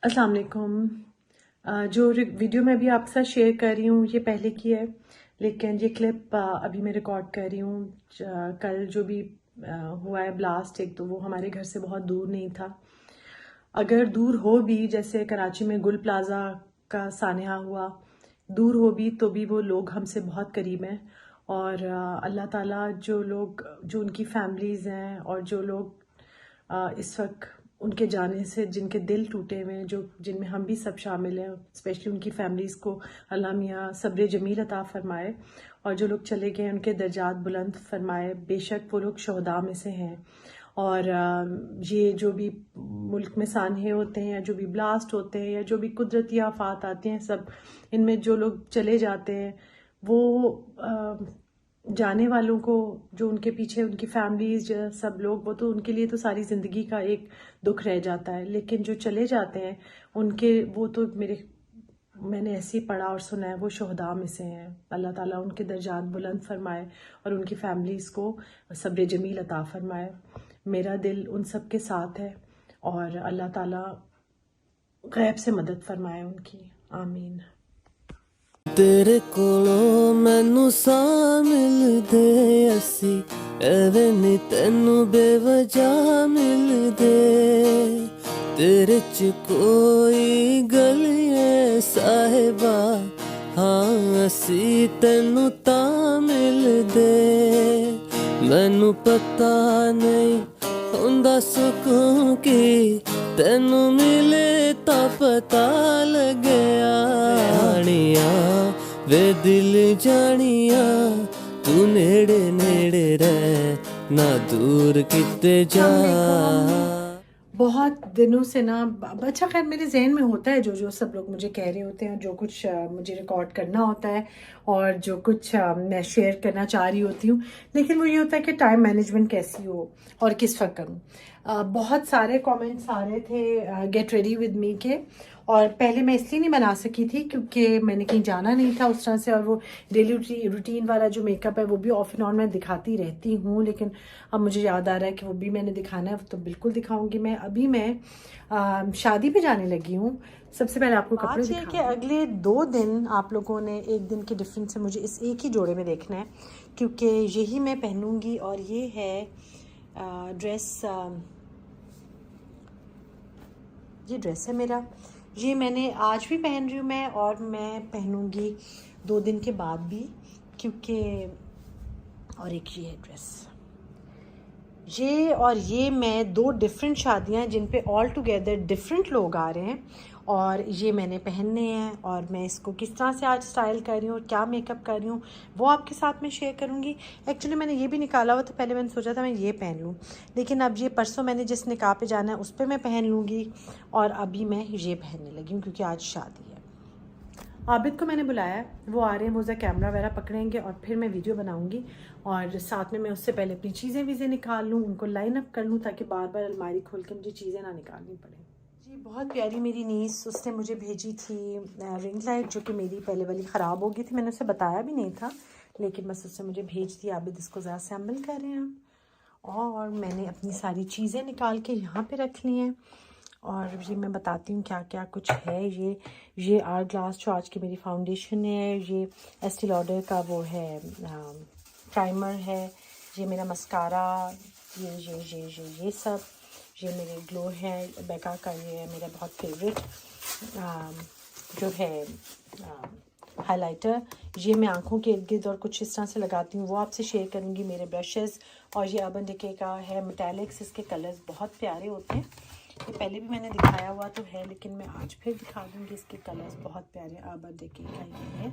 अस्सलाम वालेकुम। जो वीडियो मैं अभी आपके साथ शेयर कर रही हूँ ये पहले की है, लेकिन ये क्लिप अभी मैं रिकॉर्ड कर रही हूँ। कल जो भी हुआ है ब्लास्ट एक, तो वो हमारे घर से बहुत दूर नहीं था। अगर दूर हो भी, जैसे कराची में गुल प्लाजा का सानहा हुआ, दूर हो भी तो भी वो लोग हमसे बहुत करीब हैं। और अल्लाह ताला जो लोग, जो उनकी फैमिलीज़ हैं और जो लोग इस वक्त उनके जाने से जिनके दिल टूटे हुए हैं, जो जिनमें हम भी सब शामिल हैं, स्पेशली उनकी फैमिलीज़ को अल्लाह मियाँ सब्र जमील अता फरमाए। और जो लोग चले गए उनके दर्जात बुलंद फरमाए। बेशक वो लोग शहदा में से हैं। और ये जो भी मुल्क में सानहे होते हैं, या जो भी ब्लास्ट होते हैं, या जो भी कुदरती आफात आते हैं, सब इनमें जो लोग चले जाते हैं वो जाने वालों को, जो उनके पीछे उनकी फैमिलीज सब लोग, वो तो उनके लिए तो सारी ज़िंदगी का एक दुख रह जाता है। लेकिन जो चले जाते हैं उनके, वो तो मैंने ऐसे ही पढ़ा और सुना है, वो शहदा में से हैं। अल्लाह ताला उनके दर्जात बुलंद फरमाए और उनकी फैमिलीज़ को सब्र जमील अता फरमाए। मेरा दिल उन सब के साथ है और अल्लाह ताला गैब से मदद फरमाए उनकी। आमीन। तेरे कोलों मैनू सा मिलदे असी, एवें नी तैनू बेवजह मिलदे। तेरे च कोई गलिए साहिबा, हाँ असी तैनू तां मिलदे। मैनू पता नहीं हुंदा सुकून की, तैनू मिले तां पता लगया। वे दिल जानिया तू नेड़े नेड़े रह, ना दूर किते जा। बहुत दिनों से ना, अच्छा खैर मेरे जहन में होता है जो जो सब लोग मुझे कह रहे होते हैं, जो कुछ मुझे रिकॉर्ड करना होता है और जो कुछ मैं शेयर करना चाह रही होती हूँ। लेकिन वो ये होता है कि टाइम मैनेजमेंट कैसी हो और किस वक्त करूँ। बहुत सारे कमेंट्स आ रहे थे गेट रेडी विद मी के, और पहले मैं इसलिए नहीं बना सकी थी क्योंकि मैंने कहीं जाना नहीं था उस तरह से, और वो डेली रूटीन वाला जो मेकअप है वो भी ऑफ एंड ऑन मैं दिखाती रहती हूँ। लेकिन अब मुझे याद आ रहा है कि वो भी मैंने दिखाना है, तो बिल्कुल दिखाऊंगी मैं। अभी मैं शादी पे जाने लगी हूँ। सबसे पहले आपको कपड़े दिखा कि अगले 2 दिन आप लोगों ने एक दिन के डिफरेंस से मुझे इस एक ही जोड़े में देखना है, क्योंकि यही मैं पहनूंगी। और ये है ड्रेस, ये ड्रेस है मेरा। ये मैंने आज भी पहन रही हूँ मैं, और मैं पहनूंगी 2 दिन के बाद भी, क्योंकि और एक ये है ड्रेस। ये और ये मैं 2 डिफरेंट शादियाँ हैं जिन पे ऑल टुगेदर डिफरेंट लोग आ रहे हैं, और ये मैंने पहनने हैं। और मैं इसको किस तरह से आज स्टाइल कर रही हूँ और क्या मेकअप कर रही हूँ वो आपके साथ में शेयर करूँगी। एक्चुअली मैंने ये भी निकाला हुआ था, पहले मैंने सोचा था मैं ये पहन लूँ, लेकिन अब ये परसों मैंने जिस निकाह पे जाना है उस पर मैं पहन लूँगी, और अभी मैं ये पहनने लगी हूँ क्योंकि आज शादी है। आबिद को मैंने बुलाया है, वो आ रहे हैं, वो कैमरा वगैरह पकड़ेंगे और फिर मैं वीडियो बनाऊंगी। और साथ में मैं उससे पहले अपनी चीज़ें वीज़ें निकाल लूँ, उनको लाइन अप कर लूँ, ताकि बार बार अलमारी खोल के मुझे चीज़ें ना निकालनी पड़े। जी, बहुत प्यारी मेरी नीस, उसने मुझे भेजी थी रिंग लाइट, जो कि मेरी पहले वाली ख़राब हो गई थी। मैंने उसे बताया भी नहीं था, लेकिन बस उससे मुझे भेज दी। आबिद इसको ज़रा सैम्बल कर रहे हैं, और मैंने अपनी सारी चीज़ें निकाल के यहाँ पे रख ली हैं। और ये मैं बताती हूँ क्या क्या कुछ है। ये आर्ट ग्लास जो आज की मेरी फाउंडेशन है, ये एस्टी लॉडर का वो है प्राइमर है, ये मेरा मस्कारा, ये सब, ये मेरे ग्लो है बेका का, ये है मेरा बहुत फेवरेट जो है हाइलाइटर। ये मैं आंखों के इर्द गिर्द और कुछ इस तरह से लगाती हूँ, वो आपसे शेयर करूँगी। मेरे ब्रशेज़, और ये अर्बन डिके का है मेटालिक्स, इसके कलर्स बहुत प्यारे होते हैं। ये पहले भी मैंने दिखाया हुआ तो है, लेकिन मैं आज फिर दिखा दूँगी। इसके कलर्स बहुत प्यारे, अर्बन डिके का ये है,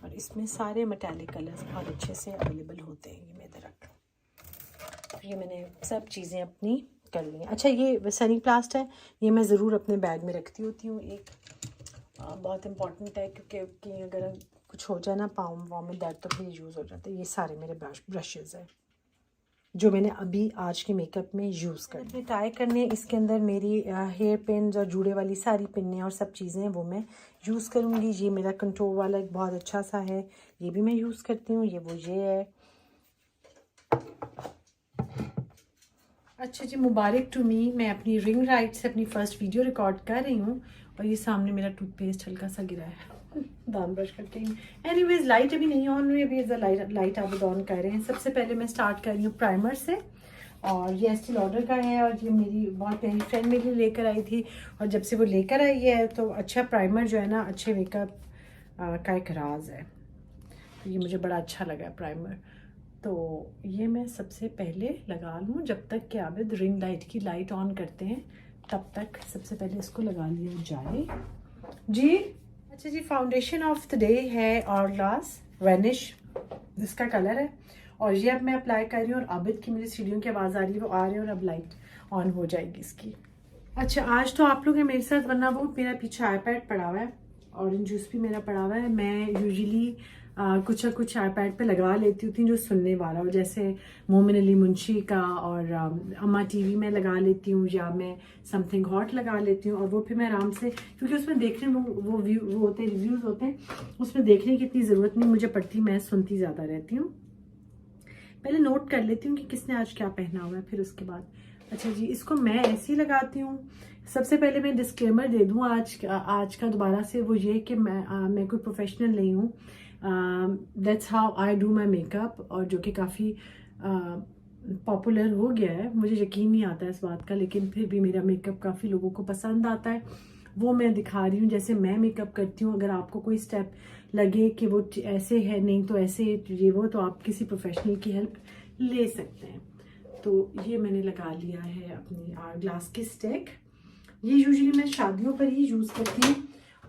और इसमें सारे मेटालिक कलर्स बहुत अच्छे से अवेलेबल होते हैं। ये मैं इधर रख लूँ, ये मैंने सब चीज़ें अपनी कर ली हैं। अच्छा, ये सनी प्लास्ट है, ये मैं ज़रूर अपने बैग में रखती होती हूँ। एक बहुत इम्पॉर्टेंट है, क्योंकि अगर कुछ हो जाए ना पाँव वाँव में दर्द, तो फिर यूज़ हो जाता है। ये सारे मेरे ब्रशेज़ हैं जो मैंने अभी आज के मेकअप में यूज़ कर ली। टाई करने, इसके अंदर मेरी हेयर पिन्स और जूड़े वाली सारी पिन्ने और सब चीज़ें वो मैं यूज़ करूँगी। ये मेरा कंट्रोल वाला एक बहुत अच्छा सा है, ये भी मैं यूज़ करती हूँ। ये है। अच्छा जी, मुबारक टू मी। मैं अपनी रिंग लाइट से अपनी फ़र्स्ट वीडियो रिकॉर्ड कर रही हूँ और ये सामने मेरा टूथपेस्ट हल्का सा गिरा है दांत ब्रश करके ही। एनीवेज लाइट अभी नहीं ऑन हुई, अभी लाइट आप ऑन कर रहे हैं। सबसे पहले मैं स्टार्ट कर रही हूँ प्राइमर से, और ये एस्टी लॉडर का है और ये मेरी बहुत प्यारी फ्रेंड मेरे लिए लेकर आई थी, और जब से वो लेकर आई है तो अच्छा प्राइमर जो है ना अच्छे मेकअप का एक राज है। तो ये मुझे बड़ा अच्छा लगा प्राइमर। तो ये मैं सबसे पहले लगा लूँ, जब तक कि आबिद रिंग लाइट की लाइट ऑन करते हैं तब तक सबसे पहले इसको लगा लिया जाए जी। अच्छा जी, फाउंडेशन ऑफ द डे है ऑरग्लास वैनिश, इसका कलर है, और ये अब मैं अप्लाई कर रही हूँ। और आबिद की मेरी सीढ़ियों की आवाज़ आ रही है, वो आ रहे हैं और अब लाइट ऑन हो जाएगी इसकी। अच्छा, आज तो आप लोग हैं मेरे साथ, वरना वो मेरा पीछे आईपैड पड़ा हुआ है, ऑरेंज जूस भी मेरा पड़ा हुआ है। मैं यूजुअली कुछ ना कुछ आईपैड पे लगा लेती होती हूँ जो सुनने वाला हो, जैसे मोमिन अली मुंशी का, और अम्मा टीवी में लगा लेती हूँ, या मैं समथिंग हॉट लगा लेती हूँ। और वो फिर मैं आराम से, क्योंकि उसमें देखने में वो होते हैं, रिव्यूज़ होते हैं, उसमें देखने की इतनी ज़रूरत नहीं मुझे पड़ती, मैं सुनती ज़्यादा रहती हूँ। पहले नोट कर लेती हूँ कि किसने आज क्या पहना हुआ है, फिर उसके बाद। अच्छा जी, इसको मैं ऐसे ही लगाती हूँ। सबसे पहले मैं डिस्क्लेमर दे दूँ आज का दोबारा से, वो ये कि मैं कोई प्रोफेशनल नहीं हूँ। That's how I do my makeup, और जो कि काफ़ी पॉपुलर हो गया है। मुझे यकीन नहीं आता इस बात का, लेकिन फिर भी मेरा मेकअप काफ़ी लोगों को पसंद आता है, वो मैं दिखा रही हूँ जैसे मैं मेकअप करती हूँ। अगर आपको कोई स्टेप लगे कि वो ऐसे है, नहीं तो ऐसे ये वो, तो आप किसी प्रोफेशनल की हेल्प ले सकते हैं। तो ये मैंने लगा लिया है अपनी ग्लास की स्टिक। ये यूजुअली मैं शादियों पर ही यूज़ करती हूँ,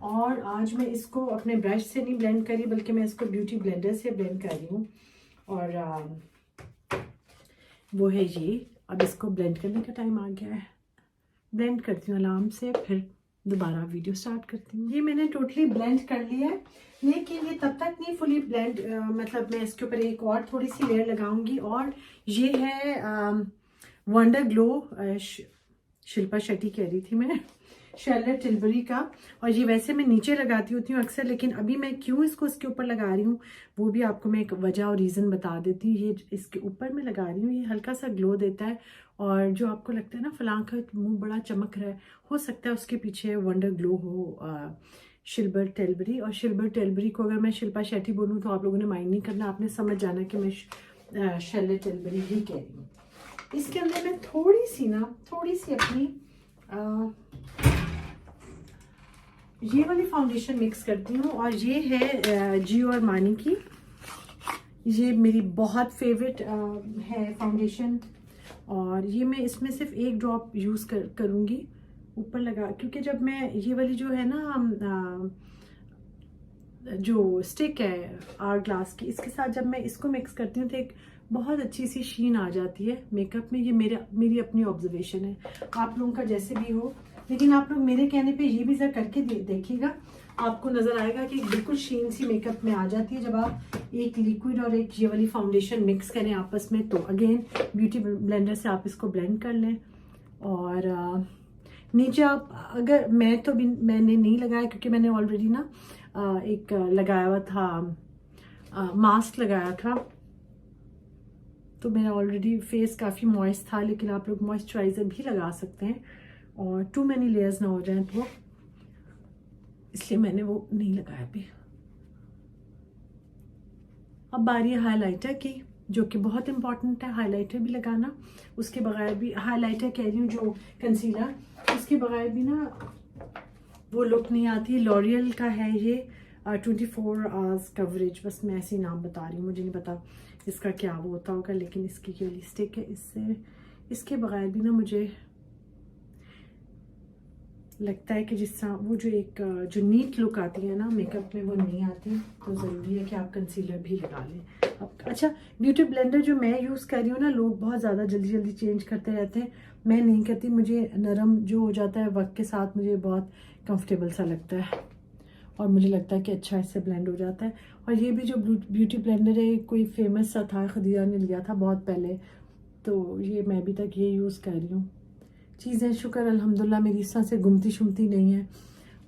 और आज मैं इसको अपने ब्रश से नहीं ब्लेंड करी, बल्कि मैं इसको ब्यूटी ब्लेंडर से ब्लेंड कर रही हूँ। और वो है ये, अब इसको ब्लेंड करने का टाइम आ गया है। ब्लेंड करती हूँ आराम से, फिर दोबारा वीडियो स्टार्ट करती हूँ। ये मैंने टोटली ब्लेंड कर लिया है, लेकिन ये तब तक नहीं फुली ब्लेंड, मतलब मैं इसके ऊपर एक और थोड़ी सी लेयर लगाऊंगी। और ये है वंडर ग्लो, शिल्पा शेट्टी कह रही थी मैं, शार्लेट टिलबरी का। और ये वैसे मैं नीचे लगाती होती हूँ अक्सर, लेकिन अभी मैं क्यों इसको इसके ऊपर लगा रही हूँ वो भी आपको मैं एक वजह और रीज़न बता देती हूँ। ये इसके ऊपर मैं लगा रही हूँ, ये हल्का सा ग्लो देता है, और जो आपको लगता है ना फलां का मुंह बड़ा चमक रहा है, हो सकता है उसके पीछे वंडर ग्लो हो शिल्बर टेलबरी। और शिल्बर टेलबरी को अगर मैं शिल्पा शेट्टी बोलूँ तो आप लोगों ने माइंड नहीं करना, आपने समझ जाना कि मैं शार्लेट टिलबरी ही कह रही हूँ। इसके अंदर मैं थोड़ी सी अपनी ये वाली फाउंडेशन मिक्स करती हूँ, और ये है जियो अरमानी की। ये मेरी बहुत फेवरेट है फाउंडेशन, और ये मैं इसमें सिर्फ एक ड्रॉप यूज़ करूँगी ऊपर लगा, क्योंकि जब मैं ये वाली जो है ना जो स्टिक है आर्ट ग्लास की, इसके साथ जब मैं इसको मिक्स करती हूँ तो एक बहुत अच्छी सी शीन आ जाती है मेकअप में। ये मेरी अपनी ऑब्जर्वेशन है, आप लोगों का जैसे भी हो, लेकिन आप लोग मेरे कहने पे ये भी ज़रा करके देखिएगा, आपको नज़र आएगा कि बिल्कुल शीन सी मेकअप में आ जाती है जब आप एक लिक्विड और एक ये वाली फाउंडेशन मिक्स करें आपस में। तो अगेन ब्यूटी ब्लेंडर से आप इसको ब्लेंड कर लें। और नीचे आप, अगर मैंने नहीं लगाया, क्योंकि मैंने ऑलरेडी ना एक लगाया हुआ था, मास्क लगाया था, तो मेरा ऑलरेडी फेस काफ़ी मॉइस्ट था, लेकिन आप लोग मॉइस्चराइज़र भी लगा सकते हैं, और टू मैनी लेयर्स ना हो जाए तो, इसलिए मैंने वो नहीं लगाया भी। अब बारी है हाइलाइटर की, जो कि बहुत इंपॉर्टेंट है, हाइलाइटर भी लगाना। उसके बगैर भी, हाइलाइटर कह रही हूँ जो कंसीलर, उसके बगैर भी ना वो लुक नहीं आती। लॉरियल का है ये 24 आवर्स कवरेज, बस मैं ऐसे ही नाम बता रही हूँ, मुझे नहीं पता इसका क्या वो होता होगा, लेकिन इसकी जो लिपस्टिक है, इसके बगैर भी ना मुझे लगता है कि जिस तरह वो जो नीट लुक आती है ना मेकअप में, वो नहीं आती। तो ज़रूरी है कि आप कंसीलर भी लगा लें। अब अच्छा, ब्यूटी ब्लेंडर जो मैं यूज़ कर रही हूँ ना, लोग बहुत ज़्यादा जल्दी चेंज करते रहते हैं, मैं नहीं करती। मुझे नरम जो हो जाता है वक्त के साथ, मुझे बहुत कंफर्टेबल सा लगता है, और मुझे लगता है कि अच्छा इससे ब्लेंड हो जाता है। और ये भी जो ब्यूटी ब्लेंडर है, कोई फेमस सा था, खदीजा ने लिया था बहुत पहले, तो ये मैं अभी तक ये यूज़ कर रही हूँ। चीज़ें शुक्र अल्हम्दुलिल्लाह मेरी इस तरह से गुमती शुमती नहीं है।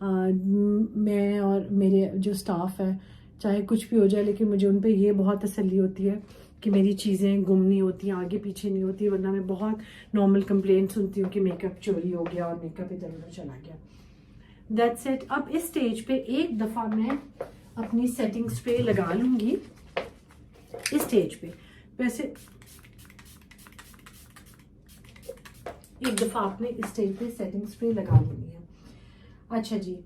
मैं और मेरे जो स्टाफ है, चाहे कुछ भी हो जाए, लेकिन मुझे उन पे ये बहुत तसल्ली होती है कि मेरी चीज़ें गुम नहीं होती, आगे पीछे नहीं होती, वरना मैं बहुत नॉर्मल कंप्लेंट सुनती हूँ कि मेकअप चोरी हो गया और मेकअप इधर उधर चला गया। That's it. अब इस स्टेज पे एक दफ़ा मैं अपनी सेटिंग स्प्रे लगा लूँगी इस स्टेज पे। वैसे एक दफ़ा आपने इस स्टेज पे सेटिंग स्प्रे लगा लेनी है। अच्छा जी,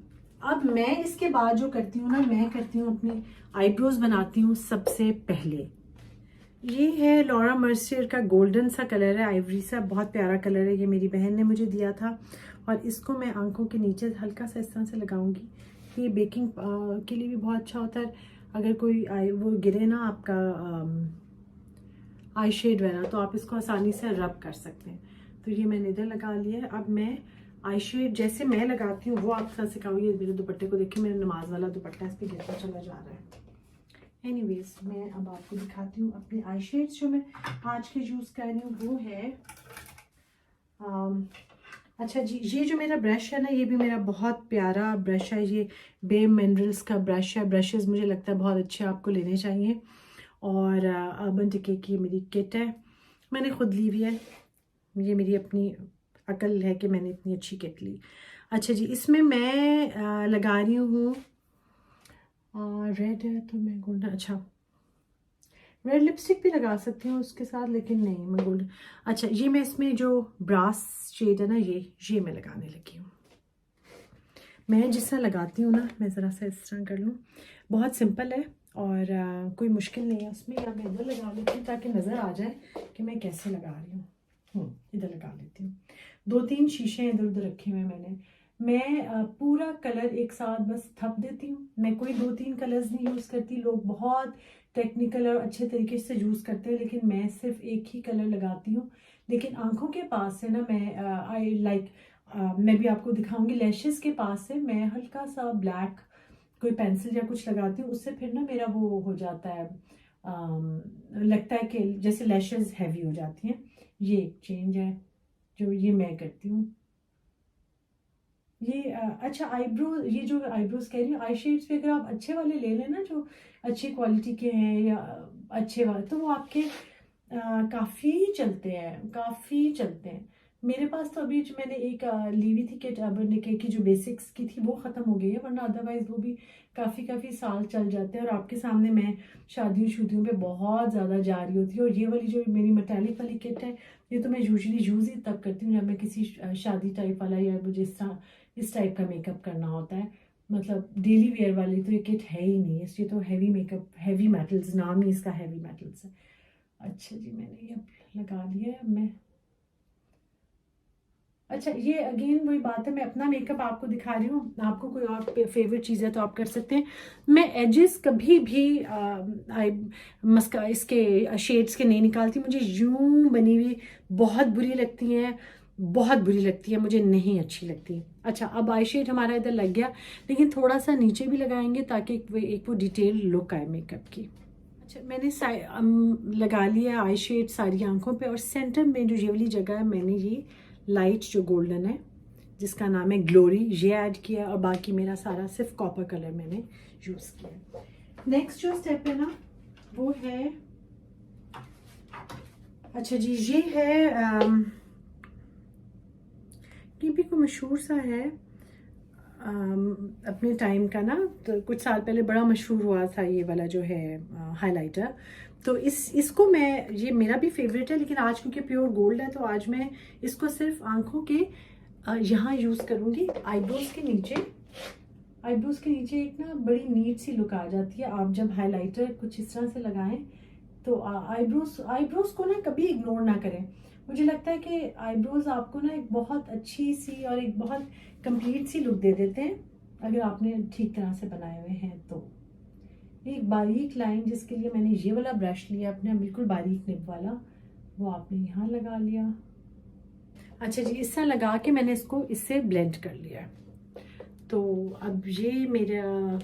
अब मैं इसके बाद जो करती हूँ ना, मैं करती हूँ अपनी आईब्रोज बनाती हूँ। सबसे पहले ये है लॉरा मर्सियर का गोल्डन सा कलर है, आइवरी सा, बहुत प्यारा कलर है। ये मेरी बहन ने मुझे दिया था और इसको मैं आंखों के नीचे हल्का सा इस तरह से लगाऊंगी। ये बेकिंग के लिए भी बहुत अच्छा होता है। अगर कोई वो गिरे ना आपका आई शेड वगैरह, तो आप इसको आसानी से रब कर सकते हैं। तो ये मैंने इधर लगा लिया है। अब मैं आई शेड जैसे मैं लगाती हूँ वो आपके साथ सिखाऊंगी। ये मेरे दुपट्टे को देखिए, मेरा नमाज वाला दुपट्टा इस पर गिरता चला जा रहा है। एनीवेज, मैं अब आपको दिखाती हूँ अपने आई शेड्स जो मैं आज के यूज़ कर रही हूँ। वो है अच्छा जी, ये जो मेरा ब्रश है ना, ये भी मेरा बहुत प्यारा ब्रश है। ये बे मिनरल्स का ब्रश है। ब्रशेस मुझे लगता है बहुत अच्छे आपको लेने चाहिए। और अर्बन डिके की मेरी किट है, मैंने खुद ली हुई है। ये मेरी अपनी अकल है कि मैंने इतनी अच्छी किट ली। अच्छा जी, इसमें मैं लगा रही हूँ रेड है तो मैं गोल्डन, अच्छा रेड लिपस्टिक भी लगा सकती हूँ उसके साथ, लेकिन नहीं मैं गोल्डन। अच्छा, ये मैं इसमें जो ब्रास शेड है ना, ये मैं लगाने लगी हूँ। मैं जिस तरह लगाती हूँ ना, मैं ज़रा सा इस तरह कर लूँ। बहुत सिंपल है और कोई मुश्किल नहीं है उसमें। या मैं इधर लगा लेती हूँ ताकि नज़र आ जाए कि मैं कैसे लगा रही हूँ। इधर लगा लेती हूँ। 2-3 शीशे इधर उधर रखे हुए मैंने। मैं पूरा कलर एक साथ बस थप देती हूँ। मैं कोई 2-3 कलर्स नहीं यूज़ करती। लोग बहुत टेक्निकल और अच्छे तरीके से यूज़ करते हैं, लेकिन मैं सिर्फ एक ही कलर लगाती हूँ। लेकिन आंखों के पास से ना मैं आई लाइक मैं भी आपको दिखाऊंगी। लैशेस के पास से मैं हल्का सा ब्लैक कोई पेंसिल या कुछ लगाती हूँ। उससे फिर ना मेरा वो हो जाता है, लगता है कि जैसे लैशेस हैवी हो जाती हैं। ये एक चेंज है जो ये मैं करती हूँ। ये अच्छा आईब्रो, ये जो आईब्रोज कह रही हूँ, आई शेड्स पे अगर आप अच्छे वाले ले लें ना, जो अच्छी क्वालिटी के हैं या अच्छे वाले, तो वो आपके काफ़ी चलते हैं, काफ़ी चलते हैं। मेरे पास तो अभी जो मैंने एक ली हुई थी किट अर्बन डिके की, जो बेसिक्स की थी, वो ख़त्म हो गई है, वरना अदरवाइज वो भी काफ़ी साल चल जाते हैं। और आपके सामने मैं शादियों पे बहुत ज़्यादा जा रही होती है। और ये वाली जो मेरी मेटालिक वाली किट है, ये तो मैं यूजुअली यूज़ ही तब करती हूँ जब मैं किसी शादी टाइप वाला या मुझे इस टाइप का मेकअप करना होता है। मतलब डेली वेयर वाली तो ये किट है ही नहीं, इसलिए तो हैवी मेकअप, हैवी मेटल्स, नाम ही इसका हैवी मेटल्स है। अच्छा जी, मैंने ये लगा लिया है। मैं अच्छा, ये अगेन वही बात है, मैं अपना मेकअप आपको दिखा रही हूँ। आपको कोई और फेवरेट चीज़ है तो आप कर सकते हैं। मैं एजेस कभी भी इसके शेड्स के नहीं निकालती। मुझे यूं बनी हुई बहुत बुरी लगती हैं, बहुत बुरी लगती है, मुझे नहीं अच्छी लगती। अच्छा, अब आई शेड हमारा इधर लग गया, लेकिन थोड़ा सा नीचे भी लगाएंगे ताकि एक वो डिटेल लुक आए मेकअप की। अच्छा, मैंने लगा लिया आई शेड सारी आंखों पे। और सेंटर में जो ये वाली जगह है, मैंने ये लाइट जो गोल्डन है जिसका नाम है ग्लोरी, ये ऐड किया। और बाकी मेरा सारा सिर्फ कॉपर कलर मैंने यूज़ किया। नेक्स्ट जो स्टेप है ना, वो है, अच्छा जी, ये है ये भी कोई मशहूर सा है अपने टाइम का ना, तो कुछ साल पहले बड़ा मशहूर हुआ था ये वाला जो है हाइलाइटर। तो इसको मैं, ये मेरा भी फेवरेट है, लेकिन आज क्योंकि प्योर गोल्ड है तो आज मैं इसको सिर्फ आंखों के यहाँ यूज़ करूँगी। आईब्रोज के नीचे, आईब्रोज के नीचे एक ना बड़ी नीट सी लुक आ जाती है आप जब हाइलाइटर कुछ इस तरह से लगाएं। तो आईब्रोज को ना कभी इग्नोर ना करें। मुझे लगता है कि आईब्रोज आपको ना एक बहुत अच्छी सी और एक बहुत कंप्लीट सी लुक दे देते हैं अगर आपने ठीक तरह से बनाए हुए हैं। तो एक बारीक लाइन, जिसके लिए मैंने ये वाला ब्रश लिया अपने, बिल्कुल बारीक निब वाला, वो आपने यहाँ लगा लिया। अच्छा जी, इस तरह लगा के मैंने इसको इससे ब्लेंड कर लिया। तो अब ये मेरा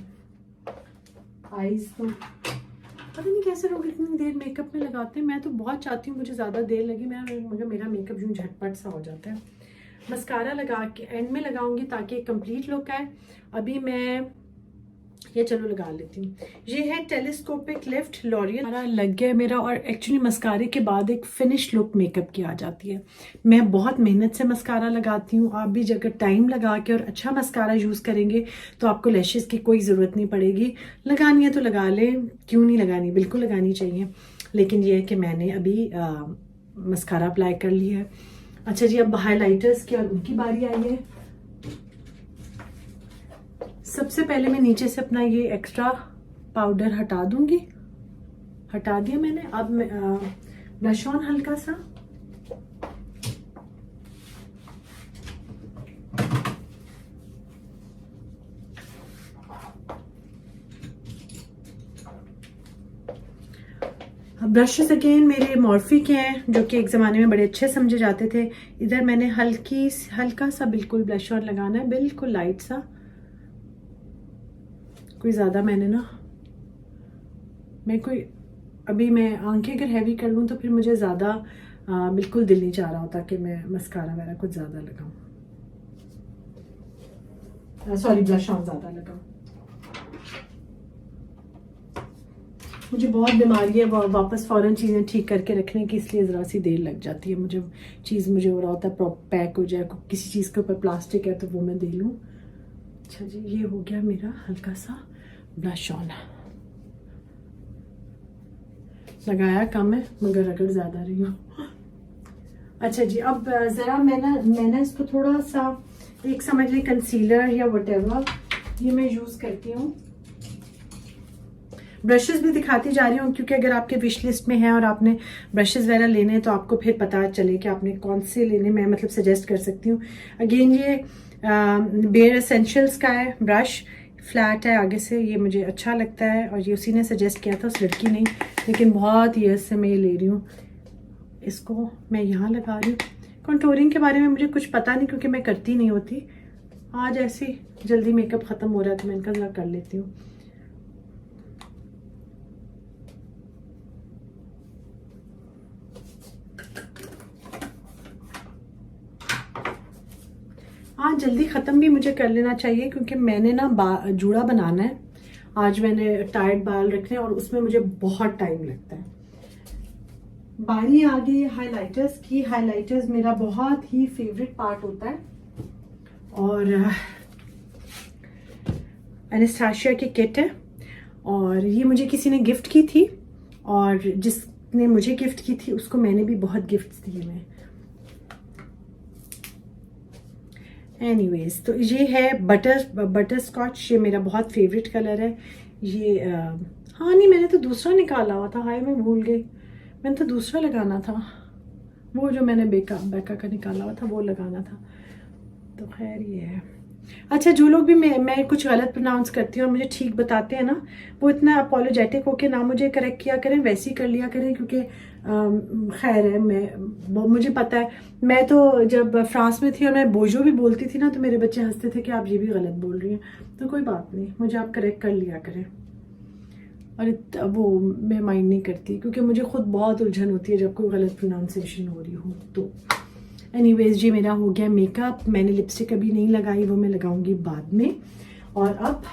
आईज तो पता नहीं कैसे लोग इतनी देर मेकअप में लगाते हैं। मैं तो बहुत चाहती हूँ मुझे ज़्यादा देर लगे, मगर मेरा मेकअप यूँ झटपट सा हो जाता है। मस्कारा लगा के एंड में लगाऊंगी ताकि एक कंप्लीट लुक आए। अभी मैं ये चलो लगा लेती हूँ। ये है टेलीस्कोपिक लिफ्ट लॉरियल। सारा लग गया मेरा, और एक्चुअली मस्कारे के बाद एक फिनिश लुक मेकअप की आ जाती है। मैं बहुत मेहनत से मस्कारा लगाती हूँ। आप भी अगर टाइम लगा के और अच्छा मस्कारा यूज़ करेंगे तो आपको लैशेस की कोई ज़रूरत नहीं पड़ेगी। लगानी है तो लगा लें, क्यों नहीं लगानी, बिल्कुल लगानी चाहिए। लेकिन ये है कि मैंने अभी मस्कारा अप्लाई कर लिया है। अच्छा जी, अब हाईलाइटर्स की और उनकी बारी आई है। सबसे पहले मैं नीचे से अपना ये एक्स्ट्रा पाउडर हटा दूंगी। हटा दिया मैंने। अब मैं ब्लश ऑन हल्का सा, ब्रशेस अगेन मेरे मॉर्फी के हैं, जो कि एक ज़माने में बड़े अच्छे समझे जाते थे। इधर मैंने हल्का सा बिल्कुल ब्लश ऑन लगाना है, बिल्कुल लाइट सा, कोई ज़्यादा मैंने ना, अभी मैं आंखें अगर हैवी कर लूँ तो फिर मुझे ज़्यादा बिल्कुल दिल नहीं चाह रहा होता कि मैं मस्कारा वगैरह कुछ ज़्यादा लगाऊँ, सॉरी ब्लश ऑन ज़्यादा लगाऊँ। मुझे बहुत बीमारी है वापस फ़ौरन चीज़ें ठीक करके रखने की, इसलिए ज़रा सी देर लग जाती है। मुझे हो रहा होता है पैक हो जाए, किसी चीज़ के ऊपर प्लास्टिक है तो वो मैं दे लूँ। अच्छा जी, ये हो गया मेरा हल्का सा ब्लश ऑन। लगाया कम है मगर रगड़ ज़्यादा रही हूँ। अच्छा जी, अब ज़रा मैंने इसको थोड़ा सा एक समझ लें कंसीलर या वटेवर ये मैं यूज़ करती हूँ। ब्रशेस भी दिखाती जा रही हूँ क्योंकि अगर आपके विश लिस्ट में है और आपने ब्रशेस वगैरह लेने हैं तो आपको फिर पता चले कि आपने कौन से लेने, मैं मतलब सजेस्ट कर सकती हूँ। अगेन ये बेयर एसेंशियल्स का है ब्रश, फ्लैट है आगे से, ये मुझे अच्छा लगता है और ये उसी ने सजेस्ट किया था, उस लड़की ने, लेकिन बहुत ईयर्स से मैं ये ले रही हूँ। इसको मैं यहाँ लगा रही हूँ। कंटूरिंग के बारे में मुझे कुछ पता नहीं क्योंकि मैं करती नहीं होती। आज ऐसी जल्दी मेकअप ख़त्म हो रहा है तो मैं इनका ज़रा कर लेती हूँ। हाँ, जल्दी ख़त्म भी मुझे कर लेना चाहिए क्योंकि मैंने ना जूड़ा बनाना है। आज मैंने टाइट बाल रखने और उसमें मुझे बहुत टाइम लगता है। बारी आ गई हाइलाइटर्स की। हाइलाइटर्स मेरा बहुत ही फेवरेट पार्ट होता है और एनास्टेशिया की किट है और ये मुझे किसी ने गिफ्ट की थी और जिसने मुझे गिफ्ट की थी उसको मैंने भी बहुत गिफ्ट्स दिए मैं। एनीवेज, तो ये है बटर स्कॉच, ये मेरा बहुत फेवरेट कलर है ये। हाँ नहीं, मैंने तो दूसरा निकाला हुआ था, हाय मैं भूल गई, मैंने तो दूसरा लगाना था, वो जो मैंने बेका का निकाला हुआ था वो लगाना था। तो खैर ये है। अच्छा, जो लोग भी मैं कुछ गलत प्रोनाउंस करती हूँ और मुझे ठीक बताते हैं ना, वो इतना अपोलोजेटिक होके ना मुझे करेक्ट किया करें, वैसे ही कर लिया करें क्योंकि खैर है, मुझे पता है। मैं तो जब फ्रांस में थी और मैं बोझो भी बोलती थी ना तो मेरे बच्चे हंसते थे कि आप ये भी गलत बोल रही हैं, तो कोई बात नहीं, मुझे आप करेक्ट कर लिया करें। और वो मैं माइंड नहीं करती क्योंकि मुझे खुद बहुत उलझन होती है जब कोई गलत प्रोनाउंसिएशन हो रही हो। तो एनीवेज, ये मेरा हो गया मेकअप। मैंने लिपस्टिक अभी नहीं लगाई, वो मैं लगाऊंगी बाद में। और अब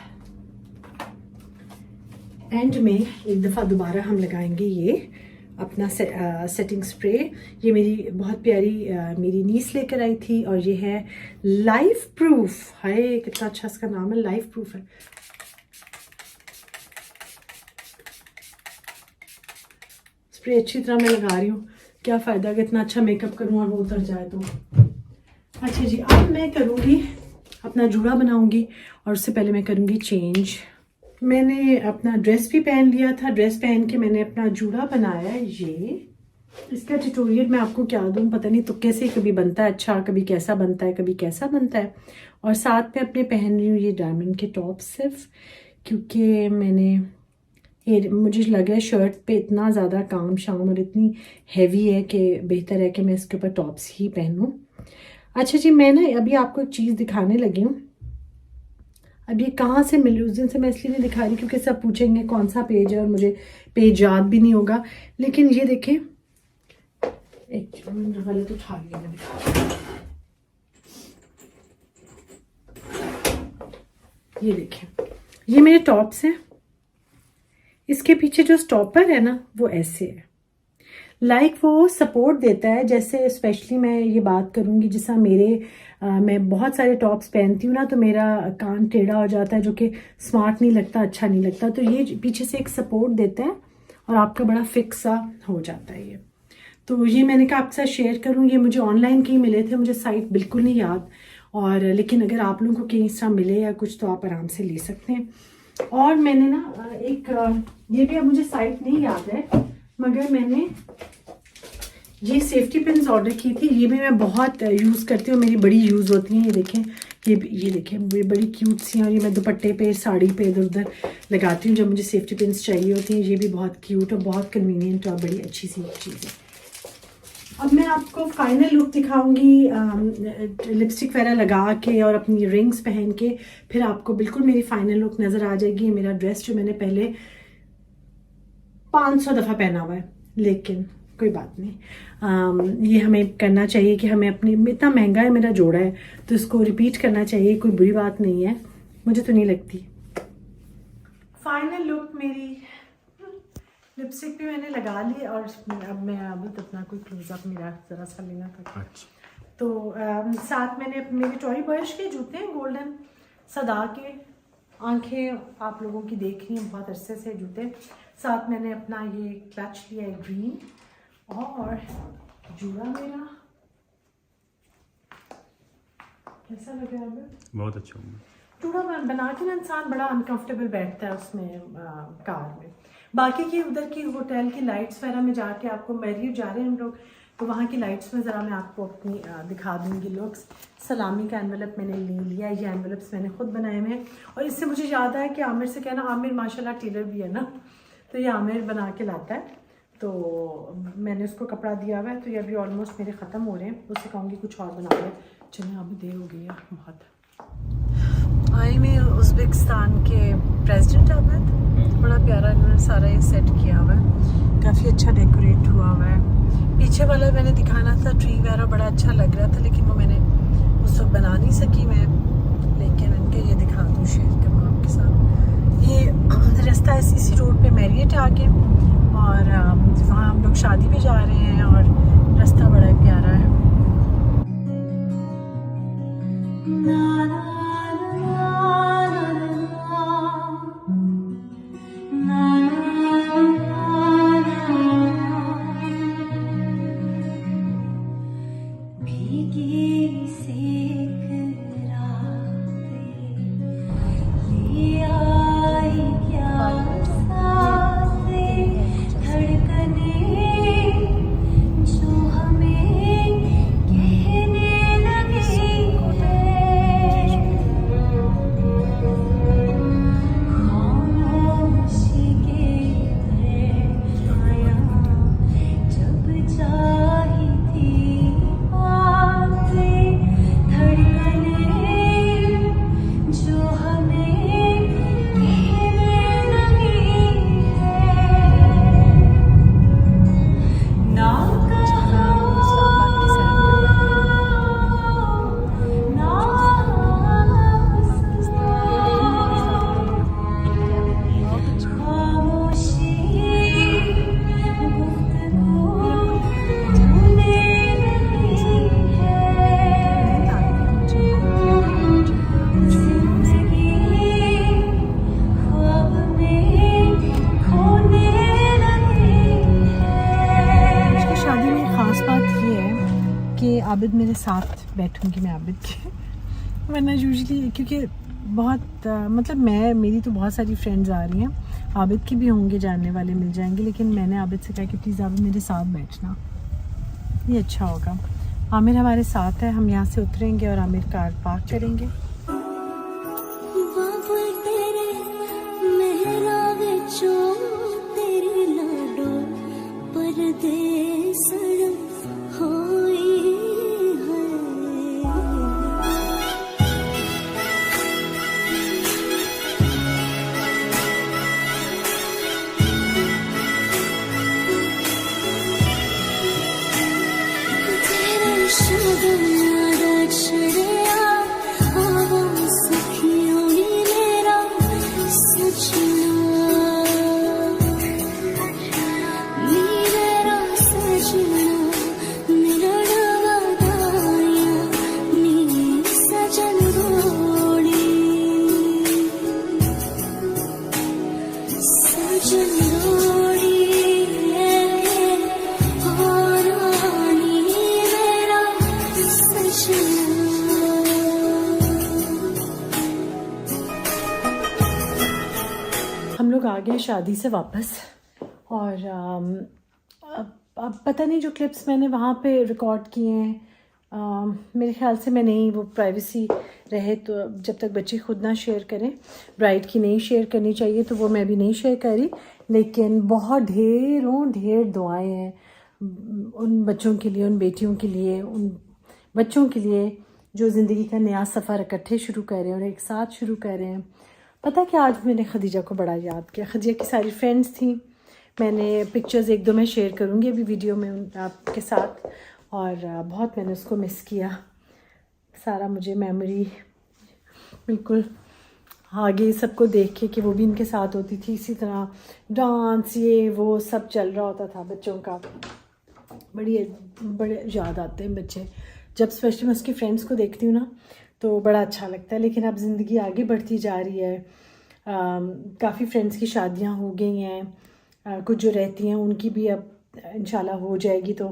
एंड में एक दफ़ा दोबारा हम लगाएंगे ये अपना सेटिंग स्प्रे। ये मेरी बहुत प्यारी मेरी नीस लेकर आई थी और ये है लाइफ प्रूफ। हाय कितना अच्छा इसका नाम है, लाइफ प्रूफ है। स्प्रे अच्छी तरह मैं लगा रही हूँ, क्या फ़ायदा अगर इतना अच्छा मेकअप करूँ और वो उतर जाए तो। अच्छा जी, अब मैं करूँगी अपना जूड़ा बनाऊँगी और उससे पहले मैं करूँगी चेंज। मैंने अपना ड्रेस भी पहन लिया था, ड्रेस पहन के मैंने अपना जूड़ा बनाया है। ये इसका ट्यूटोरियल मैं आपको क्या दूँ पता नहीं, तो कैसे कभी बनता है अच्छा, कभी कैसा बनता है, कभी कैसा बनता है। और साथ में अपने पहन रही हूँ ये डायमंड के टॉप, सिर्फ क्योंकि मुझे लगा शर्ट पे इतना ज़्यादा काम शाम और इतनी हैवी है कि बेहतर है कि मैं इसके ऊपर टॉप्स ही पहनूं। अच्छा जी, मैं ना अभी आपको एक चीज़ दिखाने लगी हूँ। अब ये कहाँ से मिली, उस दिन से मैं इसलिए नहीं दिखा रही क्योंकि सब पूछेंगे कौन सा पेज है और मुझे पेज याद भी नहीं होगा। लेकिन ये देखें, एक गलत उठा लिया मैंने, ये देखें, ये मेरे टॉप्स हैं, इसके पीछे जो स्टॉपर है ना वो ऐसे है, वो सपोर्ट देता है। जैसे स्पेशली मैं ये बात करूँगी, जैसा मैं बहुत सारे टॉप्स पहनती हूँ ना, तो मेरा कान टेढ़ा हो जाता है, जो कि स्मार्ट नहीं लगता, अच्छा नहीं लगता। तो ये पीछे से एक सपोर्ट देता है और आपका बड़ा फिक्स सा हो जाता है ये। तो ये मैंने कहा आपके साथ शेयर करूँ। ये मुझे ऑनलाइन कहीं मिले थे, मुझे साइट बिल्कुल नहीं याद, और लेकिन अगर आप लोगों को कहीं इस तरह मिले या कुछ तो आप आराम से ले सकते हैं। और मैंने ना ये भी अब मुझे साइट नहीं याद है, मगर मैंने ये सेफ्टी पिन्स ऑर्डर की थी। ये भी मैं बहुत यूज़ करती हूँ, मेरी बड़ी यूज़ होती हैं। ये देखें, ये देखें, बड़ी क्यूट सी हैं, और ये मैं दुपट्टे पे, साड़ी पे इधर उधर लगाती हूँ जब मुझे सेफ्टी पिन्स चाहिए होती हैं। ये भी बहुत क्यूट और बहुत कन्वीनियंट और बड़ी अच्छी सी चीज़ है। अब मैं आपको फाइनल लुक दिखाऊंगी लिपस्टिक वगैरह लगा के और अपनी रिंग्स पहन के, फिर आपको बिल्कुल मेरी फाइनल लुक नज़र आ जाएगी। मेरा ड्रेस जो मैंने पहले 500 दफ़ा पहना हुआ है, लेकिन कोई बात नहीं। ये हमें करना चाहिए कि हमें इतना महंगा है मेरा जोड़ा है, तो इसको रिपीट करना चाहिए, कोई बुरी बात नहीं है, मुझे तो नहीं लगती। फाइनल लुक मेरी, लिपस्टिक भी मैंने लगा ली, और अब मैं अपना कोई क्लोजअप मेरा ज़रा सा लेना था। अच्छा। तो साथ मैंने मेरे टॉरी बर्श के जूते हैं गोल्डन, सदा के, आंखें आप लोगों की देख रही हैं बहुत अरसे से जूते। साथ मैंने अपना ये क्लच लिया है ग्रीन, और जूड़ा मेरा कैसा लग रहा है? बहुत अच्छा। जूड़ा बना के ना इंसान बड़ा अनकंफर्टेबल बैठता है उसमें कार में। बाकी की उधर की होटल की लाइट्स वगैरह में जाके, आपको मैरियट जा रहे हैं हम लोग, तो वहाँ की लाइट्स में ज़रा मैं आपको अपनी दिखा दूँगी लुक्स। सलामी का एनवेलप मैंने ले लिया, ये एनवेलप्स मैंने खुद बनाए हुए हैं। और इससे मुझे याद आया कि आमिर से कहना, आमिर माशाल्लाह टेलर भी है ना, तो ये आमिर बना के लाता है, तो मैंने उसको कपड़ा दिया हुआ है। तो ये अभी ऑलमोस्ट मेरे ख़त्म हो रहे हैं, उससे कहूँगी कुछ और बना लें। चलिए, अभी देर हो गई है बहुत। आई में उज़्बेकिस्तान के प्रेसिडेंट आबिद, बड़ा प्यारा इन्होंने सारा ये सेट किया हुआ है, काफ़ी अच्छा डेकोरेट हुआ हुआ है। पीछे वाला मैंने दिखाना था, ट्री वगैरह बड़ा अच्छा लग रहा था, लेकिन वो मैंने उस वक्त बना नहीं सकी मैं, लेकिन इनके ये दिखा दूँ, शेयर करूँ आपके साथ। ये रास्ता इसी रोड पे मैरियट आके, और वहाँ हम लोग शादी पे जा रहे हैं, और रास्ता बड़ा प्यारा है। आबिद मेरे साथ बैठूंगी मैं आबिद के, वरना यूजली क्योंकि बहुत मतलब मेरी तो बहुत सारी फ्रेंड्स आ रही हैं, आबिद की भी होंगे, जानने वाले मिल जाएंगे, लेकिन मैंने आबिद से कहा कि प्लीज़ आबिद मेरे साथ बैठना, ये अच्छा होगा। आमिर हमारे साथ है, हम यहाँ से उतरेंगे और आमिर कार पार्क करेंगे। हम लोग आ गए शादी से वापस और अब पता नहीं जो क्लिप्स मैंने वहाँ पे रिकॉर्ड किए हैं मेरे ख्याल से मैं नहीं, वो प्राइवेसी रहे तो जब तक बच्चे खुद ना शेयर करें, ब्राइड की नहीं शेयर करनी चाहिए, तो वो मैं भी नहीं शेयर करी। लेकिन बहुत ढेर दुआएं हैं उन बच्चों के लिए, उन बेटियों के लिए, उन बच्चों के लिए जो ज़िंदगी का नया सफ़र इकट्ठे शुरू कर रहे हैं और एक साथ शुरू कर रहे हैं। पता क्या, आज मैंने खदीजा को बड़ा याद किया। खदीजा की सारी फ्रेंड्स थी, मैंने पिक्चर्स एक दो मैं शेयर करूँगी अभी वीडियो में आपके साथ, और बहुत मैंने उसको मिस किया। सारा मुझे मेमोरी बिल्कुल आगे सबको देख के कि वो भी इनके साथ होती थी, इसी तरह डांस ये वो सब चल रहा होता था बच्चों का। बड़े याद आते हैं बच्चे जब, स्पेशली मैं उसकी फ्रेंड्स को देखती हूँ ना तो बड़ा अच्छा लगता है। लेकिन अब ज़िंदगी आगे बढ़ती जा रही है, काफ़ी फ्रेंड्स की शादियाँ हो गई हैं, कुछ जो रहती हैं उनकी भी अब इंशाल्लाह हो जाएगी, तो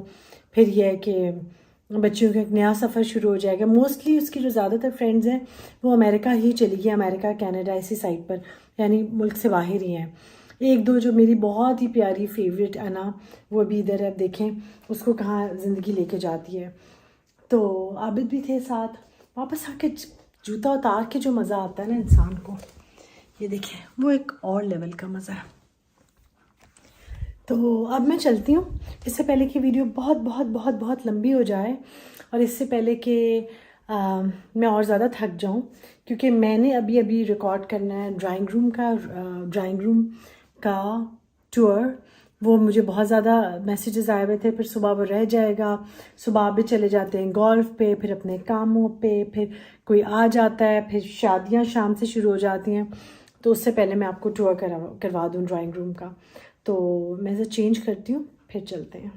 फिर यह है कि बच्चियों का एक नया सफ़र शुरू हो जाएगा। मोस्टली उसकी जो ज़्यादातर फ्रेंड्स हैं वो अमेरिका ही चली गई, अमेरिका कनाडा इसी साइड पर, यानी मुल्क से बाहर ही हैं। एक दो जो मेरी बहुत ही प्यारी फेवरेट अना, वो भी इधर है, अब देखें उसको कहाँ ज़िंदगी लेके जाती है। तो आबिद भी थे साथ। वापस आके जूता उतार के जो मज़ा आता है ना इंसान को, ये देखें वो एक और लेवल का मज़ा है। तो अब मैं चलती हूँ, इससे पहले कि वीडियो बहुत लंबी हो जाए और इससे पहले कि मैं और ज़्यादा थक जाऊँ, क्योंकि मैंने अभी रिकॉर्ड करना है ड्राइंग रूम का टूर। वो मुझे बहुत ज़्यादा मैसेजेस आए हुए थे, फिर सुबह वो रह जाएगा, सुबह भी चले जाते हैं गोल्फ पे, फिर अपने कामों पे, फिर कोई आ जाता है, फिर शादियां शाम से शुरू हो जाती हैं। तो उससे पहले मैं आपको टूर करवा दूँ ड्राइंग रूम का। तो मैं इसे चेंज करती हूँ, फिर चलते हैं।